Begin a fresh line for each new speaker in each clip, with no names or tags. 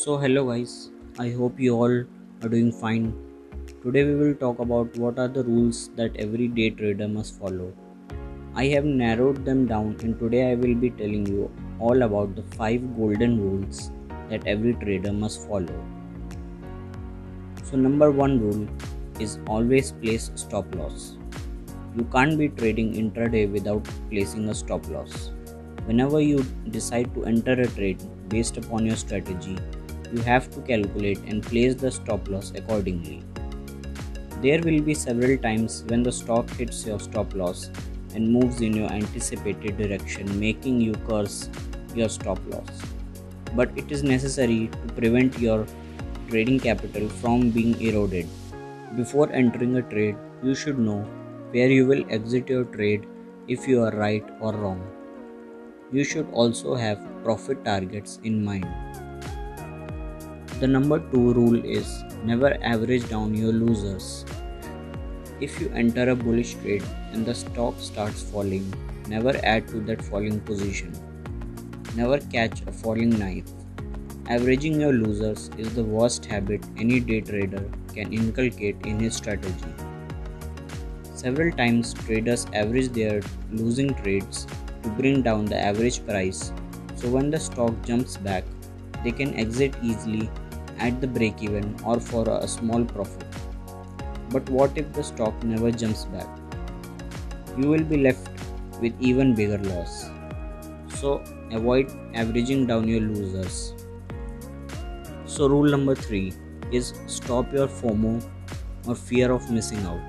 So hello guys, I hope you all are doing fine. Today we will talk about what are the rules that every day trader must follow. I have narrowed them down and today I will be telling you all about the 5 golden rules that every trader must follow. So number 1 rule is always place stop loss. You can't be trading intraday without placing a stop loss. Whenever you decide to enter a trade based upon your strategy, you have to calculate and place the stop loss accordingly. There will be several times when the stock hits your stop loss and moves in your anticipated direction, making you curse your stop loss. But it is necessary to prevent your trading capital from being eroded. Before entering a trade, you should know where you will exit your trade if you are right or wrong. You should also have profit targets in mind. The number 2 rule is never average down your losers. If you enter a bullish trade and the stock starts falling, never add to that falling position. Never catch a falling knife. Averaging your losers is the worst habit any day trader can inculcate in his strategy. Several times traders average their losing trades to bring down the average price, so when the stock jumps back, they can exit easily at the break even or for a small profit. But what if the stock never jumps back? You will be left with even bigger loss. So avoid averaging down your losers. So rule number 3 is stop your FOMO or fear of missing out.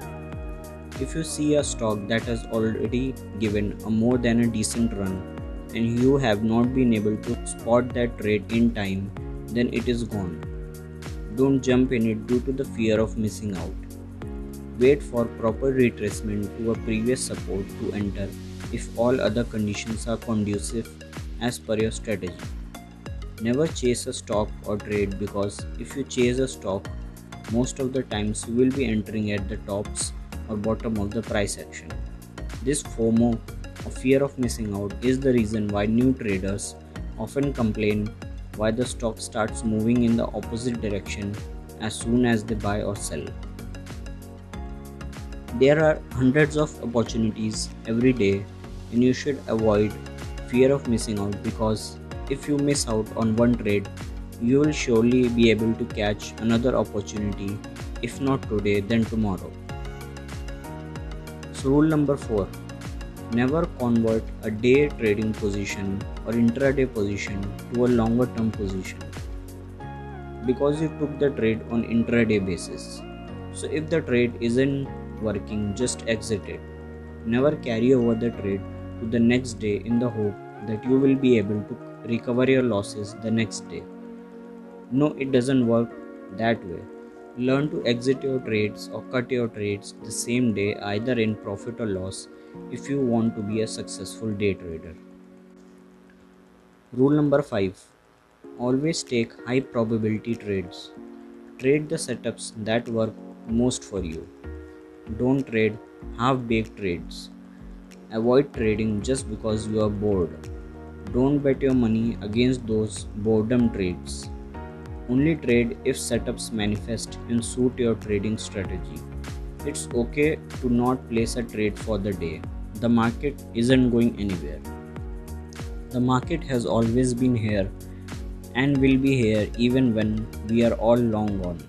If you see a stock that has already given a more than a decent run and you have not been able to spot that trade in time, then it is gone. Don't jump in it due to the fear of missing out. Wait for proper retracement to a previous support to enter if all other conditions are conducive as per your strategy. Never chase a stock or trade, because if you chase a stock, most of the times you will be entering at the tops or bottom of the price action. This FOMO or fear of missing out is the reason why new traders often complain why the stock starts moving in the opposite direction as soon as they buy or sell. There are hundreds of opportunities every day and you should avoid fear of missing out, because if you miss out on one trade, you will surely be able to catch another opportunity, if not today then tomorrow. So rule number 4, never convert a day trading position or intraday position to a longer term position because you took the trade on intraday basis. So if the trade isn't working, just exit it. Never carry over the trade to the next day in the hope that you will be able to recover your losses the next day. No, it doesn't work that way. Learn to exit your trades or cut your trades the same day, either in profit or loss, if you want to be a successful day trader. Rule number 5. Always take high probability trades. Trade the setups that work most for you. Don't trade half-baked trades. Avoid trading just because you are bored. Don't bet your money against those boredom trades. Only trade if setups manifest and suit your trading strategy. It's okay to not place a trade for the day. The market isn't going anywhere. The market has always been here and will be here even when we are all long gone.